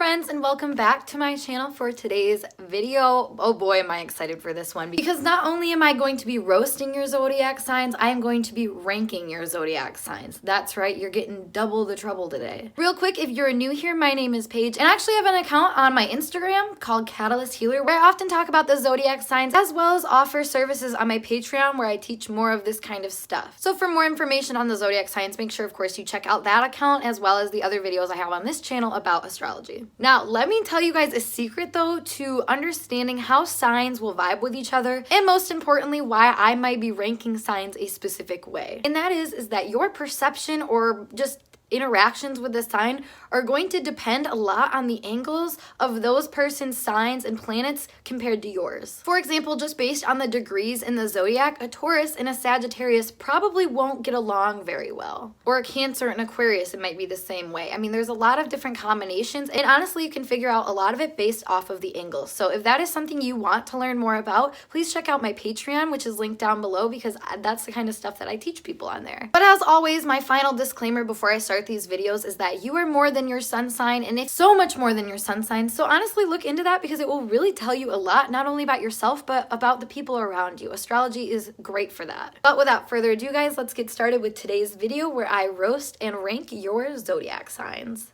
friends, and welcome back to my channel for today's video. Oh boy, am I excited for this one, because not only am I going to be roasting your zodiac signs, I am going to be ranking your zodiac signs. That's right, you're getting double the trouble today. Real quick, if you're new here, my name is Paige, and I actually have an account on my Instagram called Catalyst Healer, where I often talk about the zodiac signs, as well as offer services on my Patreon where I teach more of this kind of stuff. So for more information on the zodiac signs, make sure of course you check out that account, as well as the other videos I have on this channel about astrology. Now, let me tell you guys a secret though to understanding how signs will vibe with each other, and most importantly, why I might be ranking signs a specific way. And that is that your perception or just interactions with the sign are going to depend a lot on the angles of those person's signs and planets compared to yours. For example, just based on the degrees in the zodiac, a Taurus and a Sagittarius probably won't get along very well. Or a Cancer and Aquarius, it might be the same way. I mean, there's a lot of different combinations, and honestly, you can figure out a lot of it based off of the angles. So if that is something you want to learn more about, please check out my Patreon, which is linked down below, because that's the kind of stuff that I teach people on there. But as always, my final disclaimer before I start these videos is that you are more than your sun sign, and it's so much more than your sun sign. So honestly, look into that, because it will really tell you a lot, not only about yourself, but about the people around you. Astrology is great for that. But without further ado, guys, let's get started with today's video where I roast and rank your zodiac signs.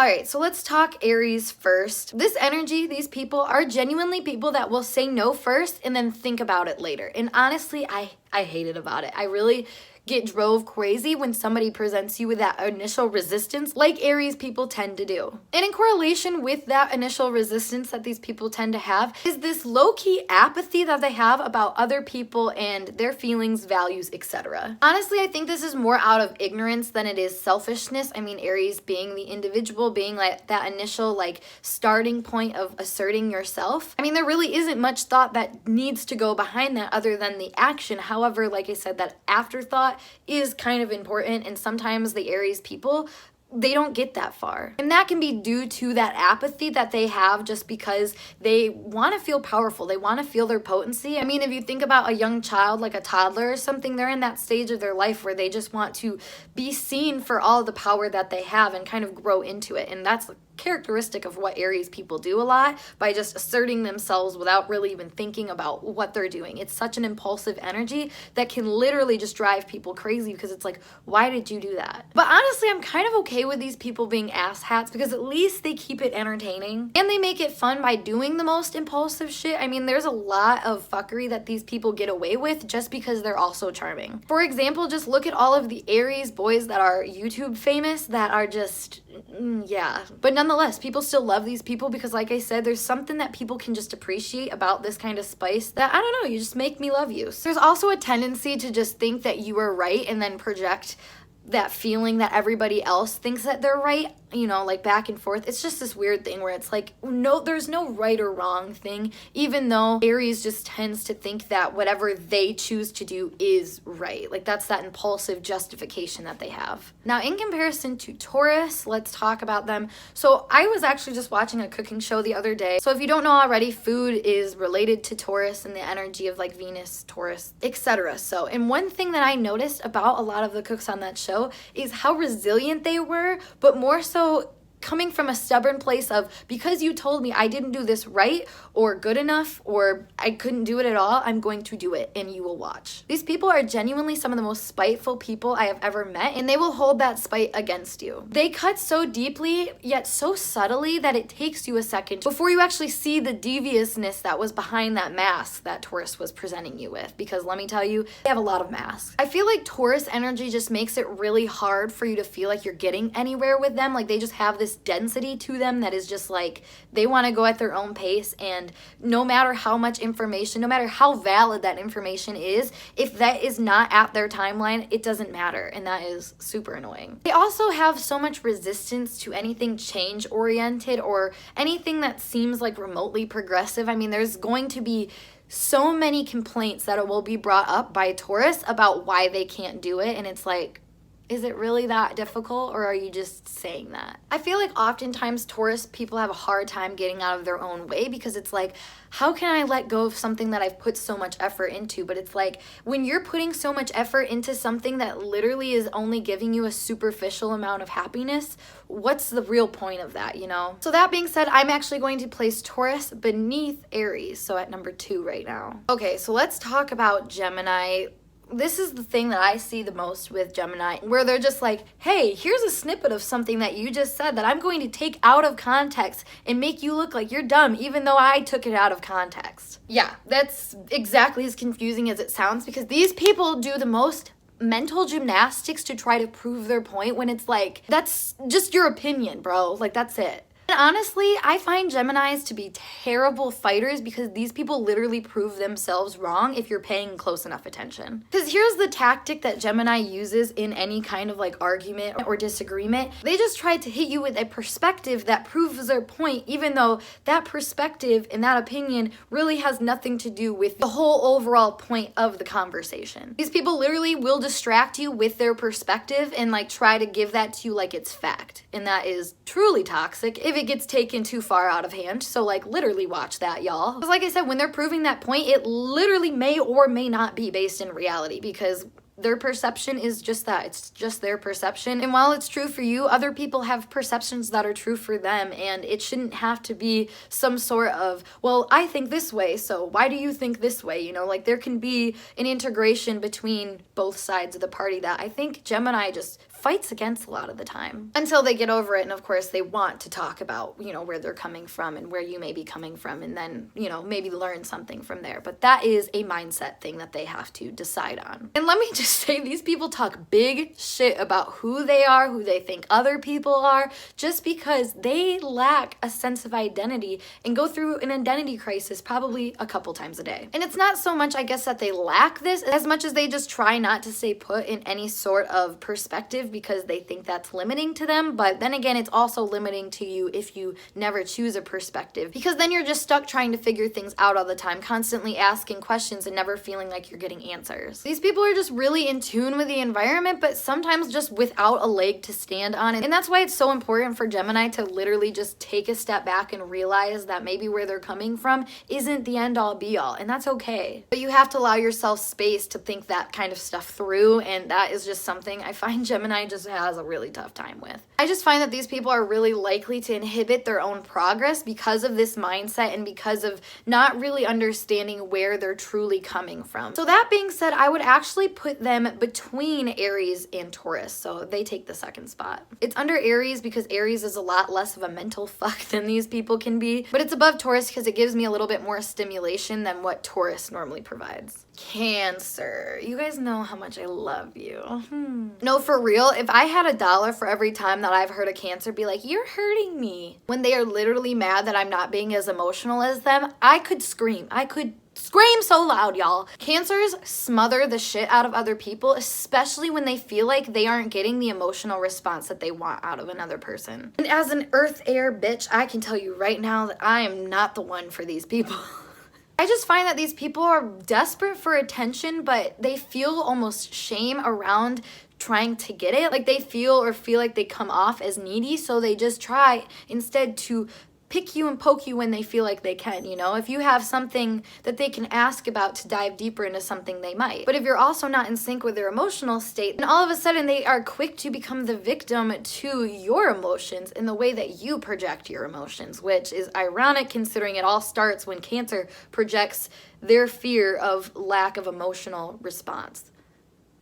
Alright, so let's talk Aries first. This energy, these people are genuinely people that will say no first and then think about it later. And honestly, I hate it about it. I really get drove crazy when somebody presents you with that initial resistance, like Aries people tend to do. And in correlation with that initial resistance that these people tend to have is this low-key apathy that they have about other people and their feelings, values, etc. Honestly, I think this is more out of ignorance than it is selfishness. I mean, Aries being the individual, being like that initial like starting point of asserting yourself. I mean, there really isn't much thought that needs to go behind that other than the action. However, like I said, that afterthought is kind of important, and sometimes the Aries people, they don't get that far. And that can be due to that apathy that they have just because they want to feel powerful. They want to feel their potency. I mean, if you think about a young child, like a toddler or something, they're in that stage of their life where they just want to be seen for all the power that they have and kind of grow into it. And that's characteristic of what Aries people do a lot, by just asserting themselves without really even thinking about what they're doing. It's such an impulsive energy that can literally just drive people crazy, because it's like, why did you do that? But honestly, I'm kind of okay with these people being asshats, because at least they keep it entertaining and they make it fun by doing the most impulsive shit. I mean, there's a lot of fuckery that these people get away with just because they're also charming. For example, just look at all of the Aries boys that are YouTube famous that are just, yeah. But nonetheless, people still love these people because, like I said, there's something that people can just appreciate about this kind of spice that, I don't know, you just make me love you. So there's also a tendency to just think that you are right and then project that feeling that everybody else thinks that they're right, you know, like back and forth. It's just this weird thing where it's like, no, there's no right or wrong thing, even though Aries just tends to think that whatever they choose to do is right. Like, that's that impulsive justification that they have. Now, in comparison to Taurus, let's talk about them. So I was actually just watching a cooking show the other day. So if you don't know already, food is related to Taurus and the energy of like Venus, Taurus, etc. So, and one thing that I noticed about a lot of the cooks on that show is how resilient they were, but more so coming from a stubborn place of, because you told me I didn't do this right or good enough or I couldn't do it at all, I'm going to do it and you will watch. These people are genuinely some of the most spiteful people I have ever met, and they will hold that spite against you. They cut so deeply yet so subtly that it takes you a second before you actually see the deviousness that was behind that mask that Taurus was presenting you with, because let me tell you, they have a lot of masks. I feel like Taurus energy just makes it really hard for you to feel like you're getting anywhere with them. Like, they just have this density to them that is just like, they want to go at their own pace, and no matter how much information, no matter how valid that information is, if that is not at their timeline, it doesn't matter, and that is super annoying. They also have so much resistance to anything change oriented or anything that seems like remotely progressive. I mean, there's going to be so many complaints that will be brought up by Taurus about why they can't do it, and it's like, Is it really that difficult, or are you just saying that? I feel like oftentimes Taurus people have a hard time getting out of their own way because it's like, how can I let go of something that I've put so much effort into? But it's like, when you're putting so much effort into something that literally is only giving you a superficial amount of happiness, what's the real point of that, you know? So that being said, I'm actually going to place Taurus beneath Aries, so at number 2 right now. Okay, so let's talk about Gemini. This is the thing that I see the most with Gemini, where they're just like, hey, here's a snippet of something that you just said that I'm going to take out of context and make you look like you're dumb, even though I took it out of context. Yeah, that's exactly as confusing as it sounds, because these people do the most mental gymnastics to try to prove their point when it's like, that's just your opinion, bro. Like, that's it. And honestly, I find Geminis to be terrible fighters because these people literally prove themselves wrong if you're paying close enough attention. Because here's the tactic that Gemini uses in any kind of like argument or disagreement. They just try to hit you with a perspective that proves their point, even though that perspective and that opinion really has nothing to do with the whole overall point of the conversation. These people literally will distract you with their perspective and like try to give that to you like it's fact. And that is truly toxic if it gets taken too far out of hand. So like literally watch that, y'all. Because like I said, when they're proving that point, it literally may or may not be based in reality, because their perception is just that. It's just their perception. And while it's true for you, other people have perceptions that are true for them. And it shouldn't have to be some sort of, well, I think this way, so why do you think this way? You know, like there can be an integration between both sides of the party that I think Gemini just fights against a lot of the time until they get over it. And of course they want to talk about, you know, where they're coming from and where you may be coming from, and then, you know, maybe learn something from there. But that is a mindset thing that they have to decide on. And let me just say, these people talk big shit about who they are, who they think other people are, just because they lack a sense of identity and go through an identity crisis probably a couple times a day. And it's not so much, I guess, that they lack this as much as they just try not to stay put in any sort of perspective because they think that's limiting to them. But then again, it's also limiting to you if you never choose a perspective, because then you're just stuck trying to figure things out all the time, constantly asking questions and never feeling like you're getting answers. These people are just really in tune with the environment, but sometimes just without a leg to stand on. And that's why it's so important for Gemini to literally just take a step back and realize that maybe where they're coming from isn't the end all be all, and that's okay. But you have to allow yourself space to think that kind of stuff through, and that is just something I find Gemini just has a really tough time with. I just find that these people are really likely to inhibit their own progress because of this mindset and because of not really understanding where they're truly coming from. So that being said, I would actually put them between Aries and Taurus, so they take the second spot. It's under Aries because Aries is a lot less of a mental fuck than these people can be, but it's above Taurus because it gives me a little bit more stimulation than what Taurus normally provides. Cancer. You guys know how much I love you. No, for real, if I had $1 for every time that I've heard a Cancer be like, you're hurting me, when they are literally mad that I'm not being as emotional as them, I could scream. I could scream so loud, y'all. Cancers smother the shit out of other people, especially when they feel like they aren't getting the emotional response that they want out of another person. And as an earth air bitch, I can tell you right now that I am not the one for these people. I just find that these people are desperate for attention, but they feel almost shame around trying to get it. Like they feel like they come off as needy, so they just try instead to pick you and poke you when they feel like they can, you know? If you have something that they can ask about to dive deeper into something, they might. But if you're also not in sync with their emotional state, then all of a sudden they are quick to become the victim to your emotions in the way that you project your emotions, which is ironic considering it all starts when Cancer projects their fear of lack of emotional response.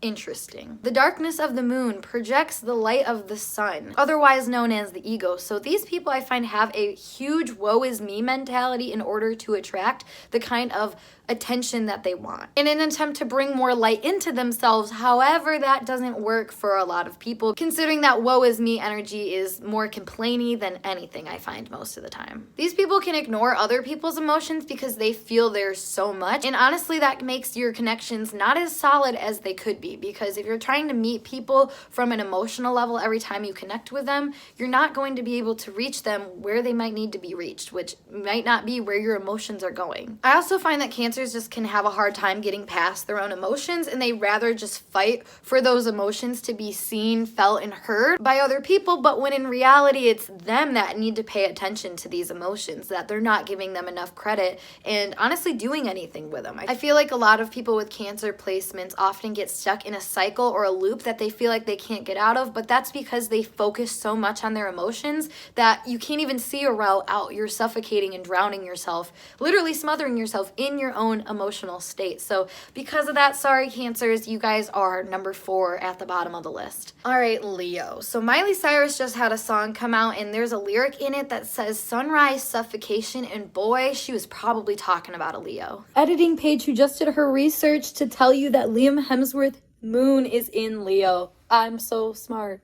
Interesting. The darkness of the moon projects the light of the sun, otherwise known as the ego. So these people I find have a huge woe is me mentality in order to attract the kind of attention that they want in an attempt to bring more light into themselves. However, that doesn't work for a lot of people, considering that woe is me energy is more complainy than anything, I find most of the time. These people can ignore other people's emotions because they feel there's so much, and honestly that makes your connections not as solid as they could be, reality, because if you're trying to meet people from an emotional level every time you connect with them, you're not going to be able to reach them where they might need to be reached, which might not be where your emotions are going. I also find that Cancers just can have a hard time getting past their own emotions, and they rather just fight for those emotions to be seen, felt, and heard by other people, but when in reality it's them that need to pay attention to these emotions, that they're not giving them enough credit and honestly doing anything with them. I feel like a lot of people with Cancer placements often get stuck in a cycle or a loop that they feel like they can't get out of, but that's because they focus so much on their emotions that you can't even see a route out. You're suffocating and drowning yourself, literally smothering yourself in your own emotional state. So because of that, sorry Cancers, you guys are number 4 at the bottom of the list. All right, Leo. So Miley Cyrus just had a song come out, and there's a lyric in it that says sunrise suffocation, and boy, she was probably talking about a Leo. Editing page who just did her research to tell you that Liam Hemsworth moon is in Leo. I'm so smart.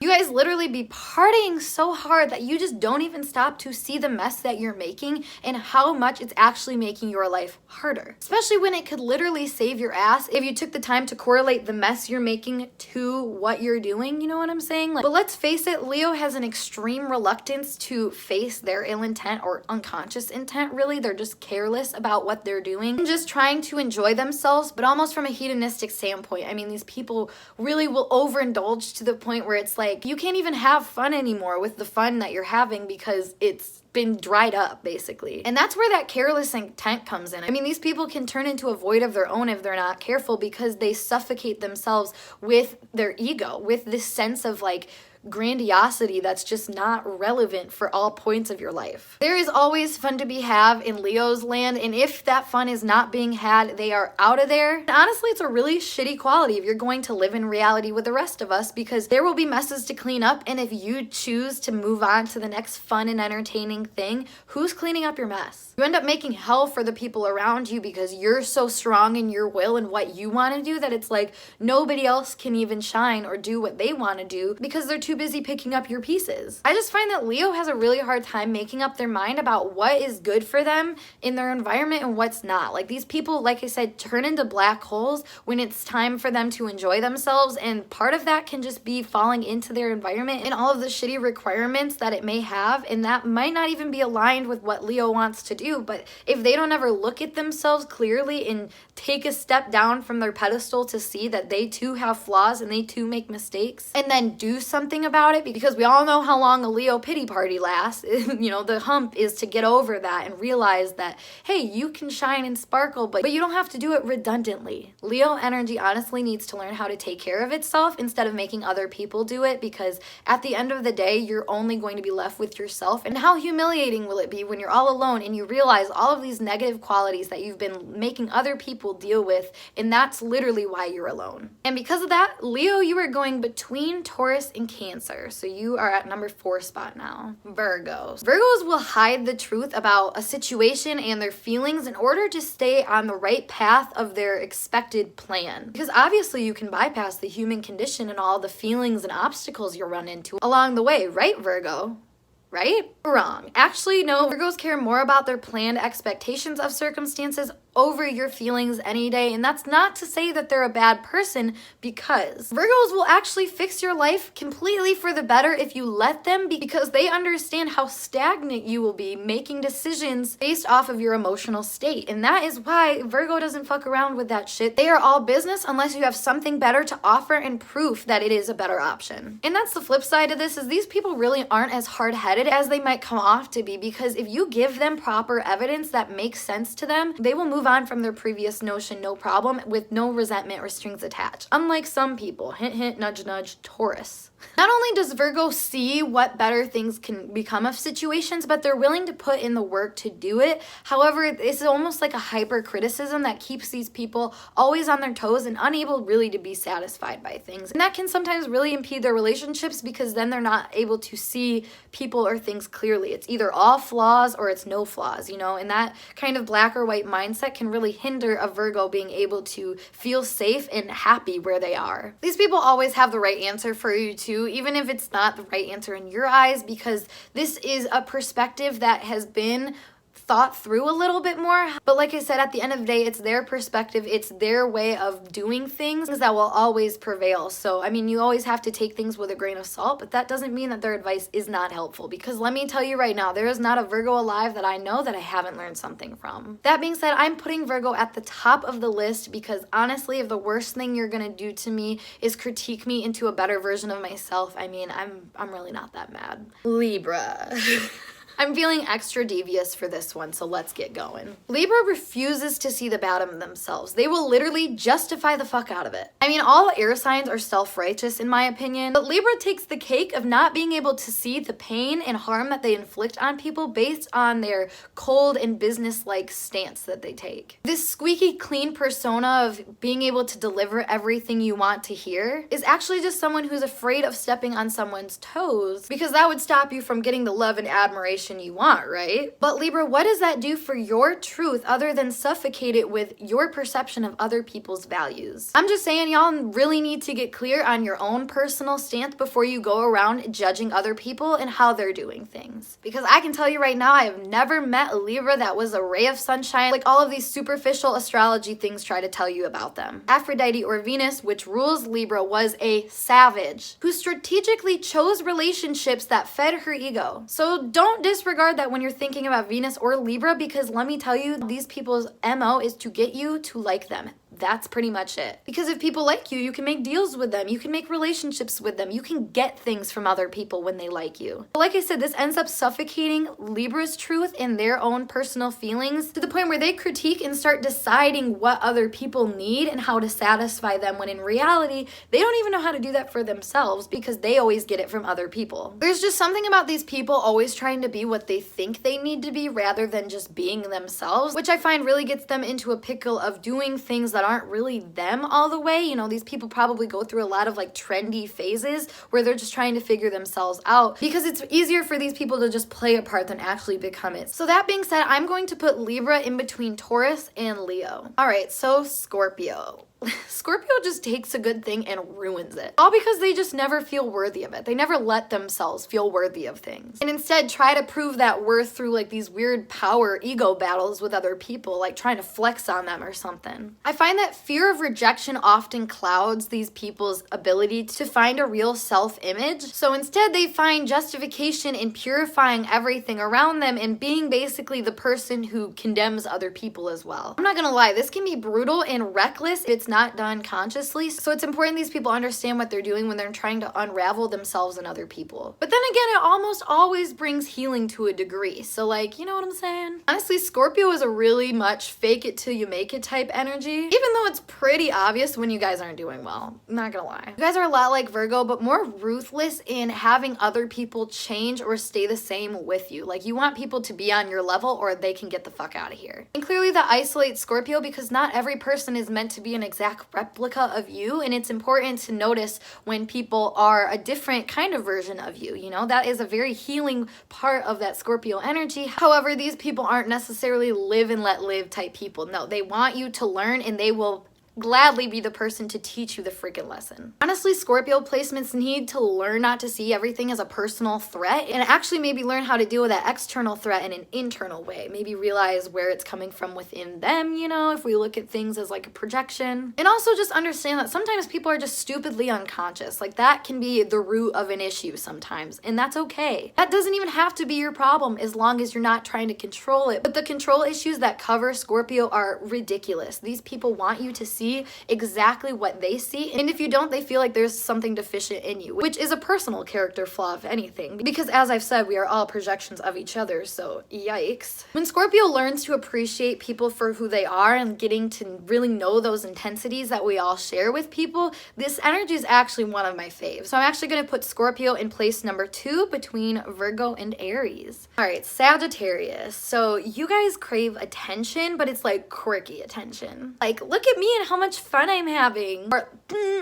You guys literally be partying so hard that you just don't even stop to see the mess that you're making and how much it's actually making your life harder. Especially when it could literally save your ass if you took the time to correlate the mess you're making to what you're doing, you know what I'm saying? But let's face it, Leo has an extreme reluctance to face their ill intent or unconscious intent, really. They're just careless about what they're doing and just trying to enjoy themselves, but almost from a hedonistic standpoint. I mean, these people really will overindulge to the point where it's like, you can't even have fun anymore with the fun that you're having because it's been dried up, basically. And that's where that careless intent comes in. I mean, these people can turn into a void of their own if they're not careful, because they suffocate themselves with their ego, with this sense of like grandiosity that's just not relevant for all points of your life. There is always fun to be had in Leo's land, and if that fun is not being had, they are out of there. And honestly, it's a really shitty quality if you're going to live in reality with the rest of us, because there will be messes to clean up, and if you choose to move on to the next fun and entertaining thing, who's cleaning up your mess? You end up making hell for the people around you because you're so strong in your will and what you want to do that it's like nobody else can even shine or do what they want to do because they're too busy picking up your pieces. I just find that Leo has a really hard time making up their mind about what is good for them in their environment and what's not. Like, these people, like I said, turn into black holes when it's time for them to enjoy themselves, and part of that can just be falling into their environment and all of the shitty requirements that it may have, and that might not even be aligned with what Leo wants to do. But if they don't ever look at themselves clearly and take a step down from their pedestal to see that they too have flaws and they too make mistakes, and then do something about it, because we all know how long a Leo pity party lasts. You know, the hump is to get over that and realize that, hey, you can shine and sparkle, but you don't have to do it redundantly. Leo energy honestly needs to learn how to take care of itself instead of making other people do it, because at the end of the day, you're only going to be left with yourself. And how humiliating will it be when you're all alone and you realize all of these negative qualities that you've been making other people deal with, and that's literally why you're alone. And because of that, Leo, you are going between Taurus and Cancer. So you are at number 4 spot now. Virgos. Virgos will hide the truth about a situation and their feelings in order to stay on the right path of their expected plan. Because obviously you can bypass the human condition and all the feelings and obstacles you'll run into along the way, right, Virgo? Right? Wrong. Actually, no, Virgos care more about their planned expectations of circumstances over your feelings any day. And that's not to say that they're a bad person, because Virgos will actually fix your life completely for the better if you let them, because they understand how stagnant you will be making decisions based off of your emotional state. And that is why Virgo doesn't fuck around with that shit. They are all business unless you have something better to offer and proof that it is a better option. And that's the flip side of this, is these people really aren't as hard-headed as they might come off to be, because if you give them proper evidence that makes sense to them, they will move on from their previous notion no problem, with no resentment or strings attached. Unlike some people, hint hint, nudge nudge, Taurus. Not only does Virgo see what better things can become of situations, but they're willing to put in the work to do it. However, it's almost like a hyper criticism that keeps these people always on their toes and unable really to be satisfied by things. And that can sometimes really impede their relationships, because then they're not able to see people or things clearly. It's either all flaws or it's no flaws, you know, and that kind of black or white mindset can really hinder a Virgo being able to feel safe and happy where they are. These people always have the right answer for you too, even if it's not the right answer in your eyes, because this is a perspective that has been thought through a little bit more. But like I said, at the end of the day, it's their perspective, it's their way of doing things that will always prevail. So, I mean, you always have to take things with a grain of salt, but that doesn't mean that their advice is not helpful, because let me tell you right now, there is not a Virgo alive that I know that I haven't learned something from. That being said, I'm putting Virgo at the top of the list because honestly, if the worst thing you're gonna do to me is critique me into a better version of myself, I mean, I'm really not that mad. Libra. I'm feeling extra devious for this one, so let's get going. Libra refuses to see the bad in themselves. They will literally justify the fuck out of it. I mean, all air signs are self-righteous in my opinion, but Libra takes the cake of not being able to see the pain and harm that they inflict on people based on their cold and business-like stance that they take. This squeaky clean persona of being able to deliver everything you want to hear is actually just someone who's afraid of stepping on someone's toes, because that would stop you from getting the love and admiration you want, right? But Libra, what does that do for your truth other than suffocate it with your perception of other people's values? I'm just saying, y'all really need to get clear on your own personal stance before you go around judging other people and how they're doing things. Because I can tell you right now, I have never met a Libra that was a ray of sunshine like all of these superficial astrology things try to tell you about them. Aphrodite, or Venus, which rules Libra, was a savage who strategically chose relationships that fed her ego. So don't disregard that when you're thinking about Venus or Libra, because let me tell you, these people's MO is to get you to like them. That's pretty much it. Because if people like you, you can make deals with them, you can make relationships with them, you can get things from other people when they like you. But like I said, this ends up suffocating Libra's truth in their own personal feelings to the point where they critique and start deciding what other people need and how to satisfy them, when in reality, they don't even know how to do that for themselves because they always get it from other people. There's just something about these people always trying to be what they think they need to be rather than just being themselves, which I find really gets them into a pickle of doing things that aren't really them all the way. You know, these people probably go through a lot of like trendy phases where they're just trying to figure themselves out because it's easier for these people to just play a part than actually become it. So that being said, I'm going to put Libra in between Taurus and Leo. All right, so Scorpio. Scorpio just takes a good thing and ruins it. All because they just never feel worthy of it. They never let themselves feel worthy of things. And instead try to prove that worth through like these weird power ego battles with other people, like trying to flex on them or something. I find that fear of rejection often clouds these people's ability to find a real self-image. So instead they find justification in purifying everything around them and being basically the person who condemns other people as well. I'm not gonna lie, this can be brutal and reckless if it's not done consciously. So it's important these people understand what they're doing when they're trying to unravel themselves and other people. But then again, it almost always brings healing to a degree. So like, you know what I'm saying? Honestly, Scorpio is a really much fake it till you make it type energy, even though it's pretty obvious when you guys aren't doing well. I'm not gonna lie. You guys are a lot like Virgo, but more ruthless in having other people change or stay the same with you. Like you want people to be on your level or they can get the fuck out of here. And clearly that isolates Scorpio because not every person is meant to be an exact replica of you, and it's important to notice when people are a different kind of version of you. You know, that is a very healing part of that Scorpio energy. However, these people aren't necessarily live and let live type people. No, they want you to learn and they will gladly be the person to teach you the freaking lesson. Honestly, Scorpio placements need to learn not to see everything as a personal threat and actually maybe learn how to deal with that external threat in an internal way. Maybe realize where it's coming from within them, you know, if we look at things as like a projection. And also just understand that sometimes people are just stupidly unconscious. Like that can be the root of an issue sometimes, and that's okay. That doesn't even have to be your problem as long as you're not trying to control it. But the control issues that cover Scorpio are ridiculous. These people want you to see exactly what they see, and if you don't, they feel like there's something deficient in you, which is a personal character flaw if anything, because as I've said, we are all projections of each other, so yikes. When Scorpio learns to appreciate people for who they are and getting to really know those intensities that we all share with people, this energy is actually one of my faves. So I'm actually going to put Scorpio in place number 2 between Virgo and Aries. All right, Sagittarius. So you guys crave attention, but it's like quirky attention. Like, look at me and how much fun I'm having, or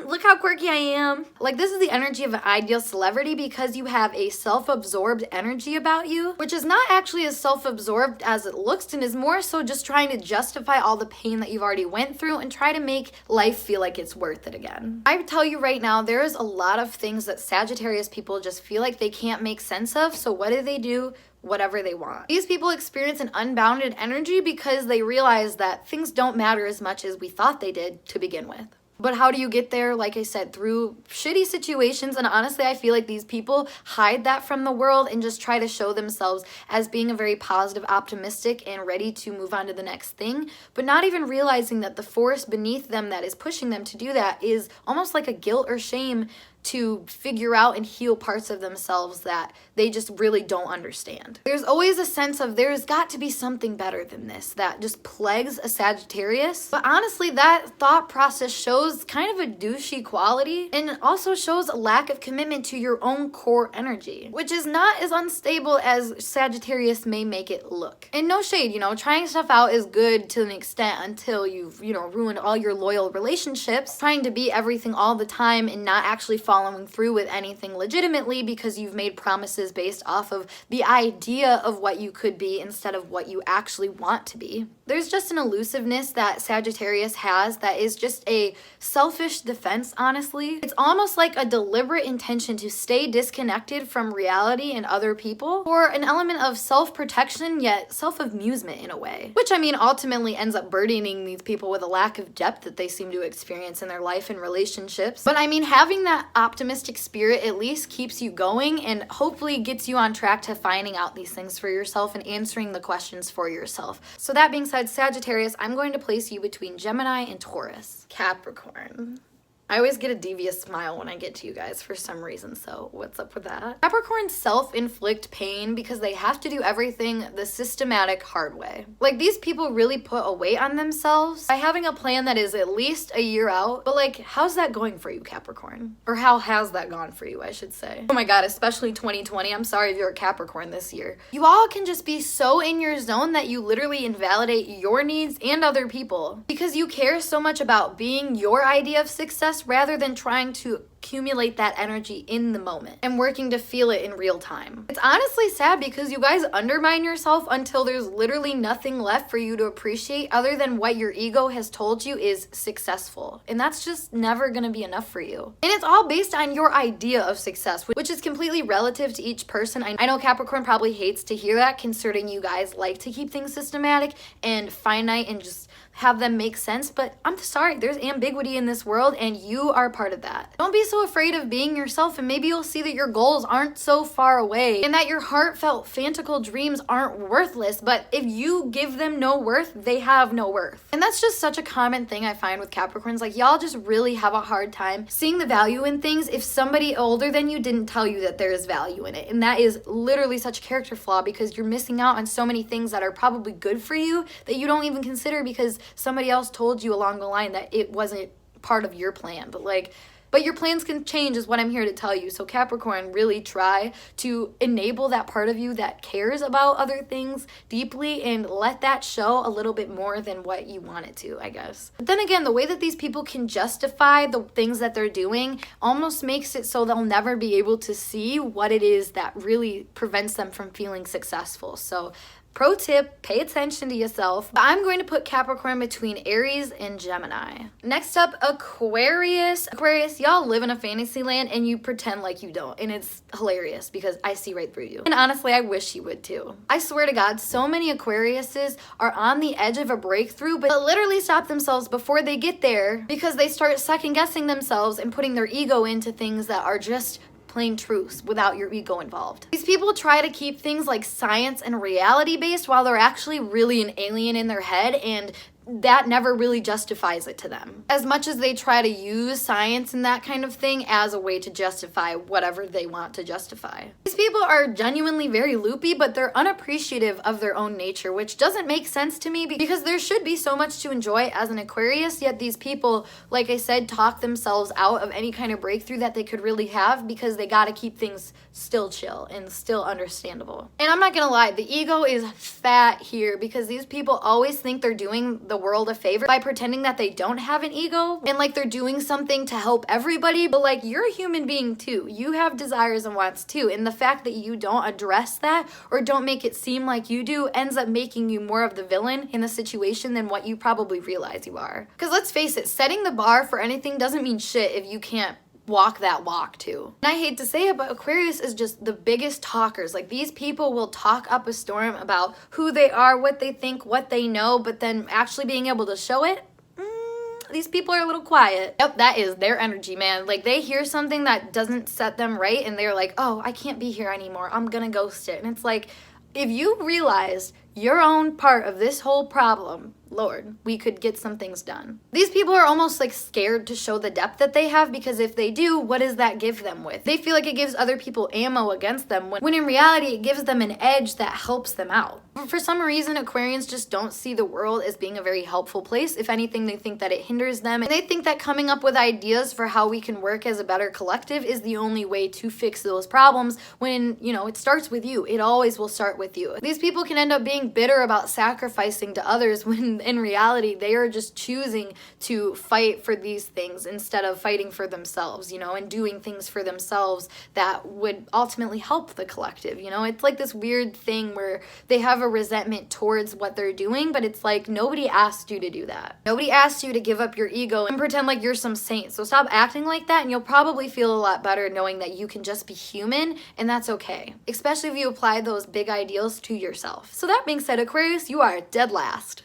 look how quirky I am. Like, this is the energy of an ideal celebrity because you have a self-absorbed energy about you, which is not actually as self-absorbed as it looks and is more so just trying to justify all the pain that you've already went through and try to make life feel like it's worth it again. I tell you right now, there's a lot of things that Sagittarius people just feel like they can't make sense of, so what do? whatever they want. These people experience an unbounded energy because they realize that things don't matter as much as we thought they did to begin with. But how do you get there? Like I said, through shitty situations. And honestly, I feel like these people hide that from the world and just try to show themselves as being a very positive, optimistic, and ready to move on to the next thing. But not even realizing that the force beneath them that is pushing them to do that is almost like a guilt or shame to figure out and heal parts of themselves that they just really don't understand. There's always a sense of there's got to be something better than this that just plagues a Sagittarius. But honestly, that thought process shows kind of a douchey quality and also shows a lack of commitment to your own core energy, which is not as unstable as Sagittarius may make it look. And no shade, trying stuff out is good to an extent until you've, ruined all your loyal relationships, trying to be everything all the time and not actually following through with anything legitimately because you've made promises based off of the idea of what you could be instead of what you actually want to be. There's just an elusiveness that Sagittarius has that is just a selfish defense, honestly. It's almost like a deliberate intention to stay disconnected from reality and other people, or an element of self-protection yet self-amusement in a way. Which, ultimately ends up burdening these people with a lack of depth that they seem to experience in their life and relationships. But having that optimistic spirit at least keeps you going and hopefully gets you on track to finding out these things for yourself and answering the questions for yourself. So that being said, Sagittarius, I'm going to place you between Gemini and Taurus. Capricorn. I always get a devious smile when I get to you guys for some reason, so what's up with that? Capricorns self-inflict pain because they have to do everything the systematic hard way. Like, these people really put a weight on themselves by having a plan that is at least a year out, but how's that going for you, Capricorn? Or how has that gone for you, I should say? Oh my god, especially 2020, I'm sorry if you're a Capricorn this year. You all can just be so in your zone that you literally invalidate your needs and other people because you care so much about being your idea of success rather than trying to accumulate that energy in the moment and working to feel it in real time. It's honestly sad because you guys undermine yourself until there's literally nothing left for you to appreciate other than what your ego has told you is successful. And that's just never gonna be enough for you. And it's all based on your idea of success, which is completely relative to each person. I know Capricorn probably hates to hear that, considering you guys like to keep things systematic and finite and just have them make sense, but I'm sorry, there's ambiguity in this world and you are part of that. Don't be so afraid of being yourself, and maybe you'll see that your goals aren't so far away and that your heartfelt fantastical dreams aren't worthless, but if you give them no worth, they have no worth. And that's just such a common thing I find with Capricorns. Y'all just really have a hard time seeing the value in things if somebody older than you didn't tell you that there is value in it. And that is literally such a character flaw because you're missing out on so many things that are probably good for you that you don't even consider because somebody else told you along the line that it wasn't part of your plan. But your plans can change is what I'm here to tell you. So Capricorn, really try to enable that part of you that cares about other things deeply and let that show a little bit more than what you want it to, I guess. But then again, the way that these people can justify the things that they're doing almost makes it so they'll never be able to see what it is that really prevents them from feeling successful. So pro tip, pay attention to yourself. I'm going to put Capricorn between Aries and Gemini. Next up, Aquarius. Aquarius, y'all live in a fantasy land and you pretend like you don't. And it's hilarious because I see right through you. And honestly, I wish you would too. I swear to God, so many Aquariuses are on the edge of a breakthrough, but literally stop themselves before they get there because they start second guessing themselves and putting their ego into things that are just plain truths without your ego involved. These people try to keep things like science and reality based while they're actually really an alien in their head, and that never really justifies it to them. As much as they try to use science and that kind of thing as a way to justify whatever they want to justify. These people are genuinely very loopy, but they're unappreciative of their own nature, which doesn't make sense to me because there should be so much to enjoy as an Aquarius, yet these people, like I said, talk themselves out of any kind of breakthrough that they could really have because they gotta keep things still chill and still understandable. And I'm not gonna lie, the ego is fat here because these people always think they're doing the world a favor by pretending that they don't have an ego and they're doing something to help everybody, but you're a human being too. You have desires and wants too, and the fact that you don't address that or don't make it seem like you do ends up making you more of the villain in the situation than what you probably realize you are. Because let's face it, setting the bar for anything doesn't mean shit if you can't walk that walk too. And I hate to say it, but Aquarius is just the biggest talkers. Like, these people will talk up a storm about who they are, what they think, what they know, but then actually being able to show it, these people are a little quiet. Yep, that is their energy, man. Like, they hear something that doesn't set them right and they're like, oh, I can't be here anymore. I'm gonna ghost it. And it's like, if you realized your own part of this whole problem, Lord, we could get some things done. These people are almost like scared to show the depth that they have, because if they do, what does that give them with? They feel like it gives other people ammo against them, when in reality it gives them an edge that helps them out. But for some reason, Aquarians just don't see the world as being a very helpful place. If anything, they think that it hinders them, and they think that coming up with ideas for how we can work as a better collective is the only way to fix those problems, when, you know, it starts with you. It always will start with you. These people can end up being bitter about sacrificing to others, when in reality they are just choosing to fight for these things instead of fighting for themselves, you know, and doing things for themselves that would ultimately help the collective. You know, it's like this weird thing where they have a resentment towards what they're doing, but it's like, nobody asked you to do that. Nobody asked you to give up your ego and pretend like you're some saint. So stop acting like that, and you'll probably feel a lot better knowing that you can just be human, and that's okay, especially if you apply those big ideals to yourself. So that being said, Aquarius, you are dead last.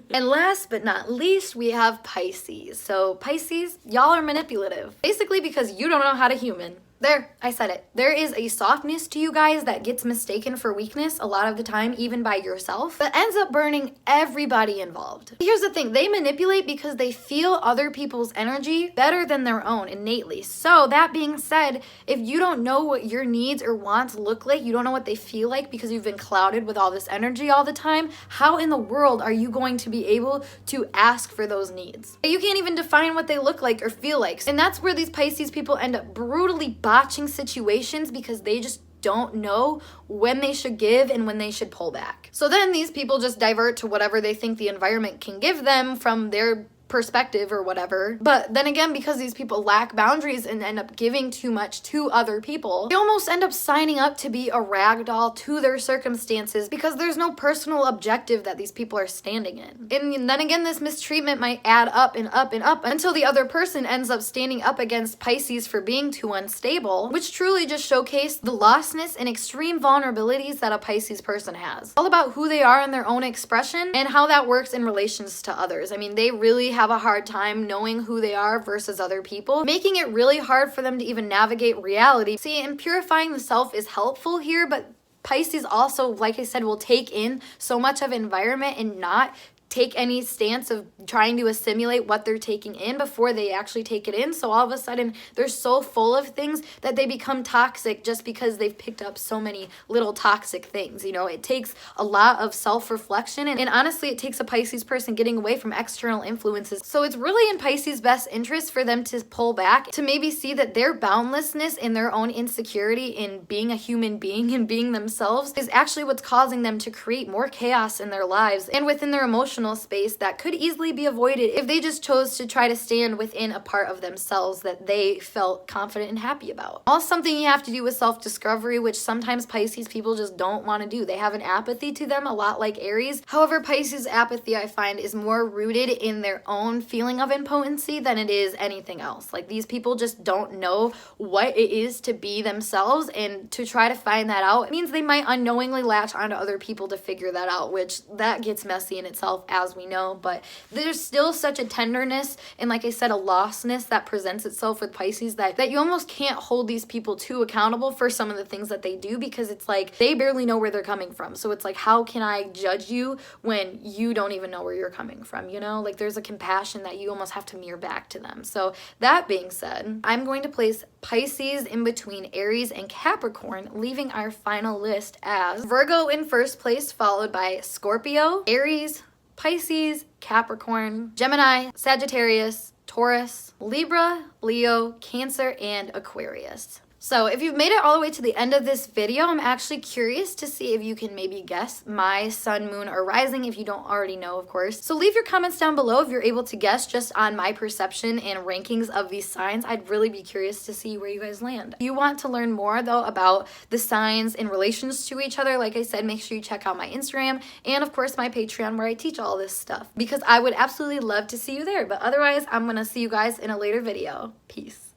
And last but not least, we have Pisces. So Pisces, y'all are manipulative. Basically because you don't know how to human. There, I said it. There is a softness to you guys that gets mistaken for weakness a lot of the time, even by yourself, but ends up burning everybody involved. Here's the thing, they manipulate because they feel other people's energy better than their own innately. So that being said, if you don't know what your needs or wants look like, you don't know what they feel like because you've been clouded with all this energy all the time, how in the world are you going to be able to ask for those needs? You can't even define what they look like or feel like. And that's where these Pisces people end up brutally botching situations, because they just don't know when they should give and when they should pull back. So then these people just divert to whatever they think the environment can give them from their perspective or whatever. But then again, because these people lack boundaries and end up giving too much to other people, they almost end up signing up to be a ragdoll to their circumstances, because there's no personal objective that these people are standing in. And then again, this mistreatment might add up and up and up until the other person ends up standing up against Pisces for being too unstable, which truly just showcased the lostness and extreme vulnerabilities that a Pisces person has. All about who they are in their own expression and how that works in relations to others. I mean, they really have a hard time knowing who they are versus other people, making it really hard for them to even navigate reality. See, and purifying the self is helpful here, but Pisces also, like I said, will take in so much of environment and not take any stance of trying to assimilate what they're taking in before they actually take it in. So all of a sudden they're so full of things that they become toxic just because they've picked up so many little toxic things. You know, it takes a lot of self-reflection, and honestly it takes a Pisces person getting away from external influences. So it's really in Pisces' best interest for them to pull back, to maybe see that their boundlessness and their own insecurity in being a human being and being themselves is actually what's causing them to create more chaos in their lives and within their emotional space that could easily be avoided if they just chose to try to stand within a part of themselves that they felt confident and happy about. All something you have to do with self-discovery, which sometimes Pisces people just don't want to do. They have an apathy to them, a lot like Aries. However, Pisces apathy, I find, is more rooted in their own feeling of impotency than it is anything else. Like, these people just don't know what it is to be themselves, and to try to find that out, it means they might unknowingly latch onto other people to figure that out, which that gets messy in itself, as we know. But there's still such a tenderness and, like I said, a lostness that presents itself with Pisces that you almost can't hold these people too accountable for some of the things that they do, because it's like they barely know where they're coming from. So it's like, how can I judge you when you don't even know where you're coming from? You know, like, there's a compassion that you almost have to mirror back to them. So that being said, I'm going to place Pisces in between Aries and Capricorn, leaving our final list as Virgo in first place, followed by Scorpio, Aries, Pisces, Capricorn, Gemini, Sagittarius, Taurus, Libra, Leo, Cancer, and Aquarius. So if you've made it all the way to the end of this video, I'm actually curious to see if you can maybe guess my sun, moon, or rising, if you don't already know, of course. So leave your comments down below if you're able to guess just on my perception and rankings of these signs. I'd really be curious to see where you guys land. If you want to learn more though about the signs in relations to each other, like I said, make sure you check out my Instagram and of course my Patreon where I teach all this stuff, because I would absolutely love to see you there. But otherwise, I'm gonna see you guys in a later video. Peace.